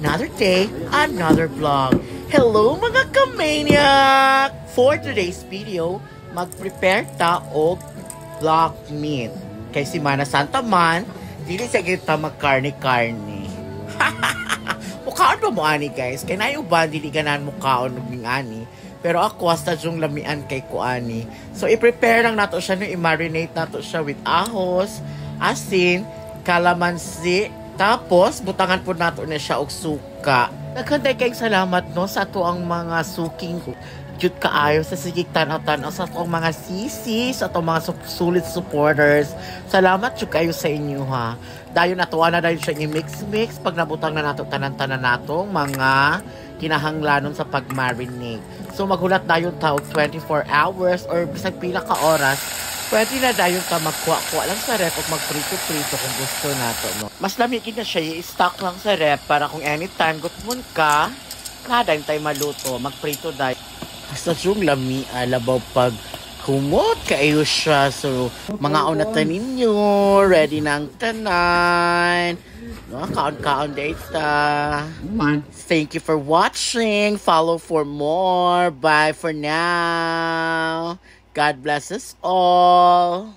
another day, another vlog. Hello mga kamaniac! For today's video, mag-prepare ta og black meat. Kay si Mana Santa man, dili sa kita magkarne-karne. Mukhaon ba mo ani guys? Kay nayo ba dili ganan mukhaon og ning ani? Pero ako hasta yung lamian kay kuani. So i-prepare lang nato siya, no, i-marinate nato siya with ahos, asin, kalamansi, tapos butangan po nato na siya og suka. Nagkanday kayong salamat no sa ato ang mga suking cute kaayo sa sigig tanaw-tanaw sa atong mga sisi, sa atong mga sulit supporters. Salamat jud kayo sa inyo ha. Dayon natuwa na dayon siya i-mix pag nabutang na nato tanan-tanan natong mga kinahanglanon sa pag-marinate. So maghulat dayon ta og 24 hours or bisag pila ka oras. Pwede na dayon ka magkuha-kuha lang sa ref o magprito-prito kung gusto nato, no? Mas lamigin na siya, i-stock lang sa ref para kung anytime gutmon ka, nadayon tayo maluto, magprito dayon. Basta yung lami, alabaw pag humot kayo siya. So, mga unatan ninyo, ready ng tanan. No, kaon-kaon data. Thank you for watching. Follow for more. Bye for now. God bless us all.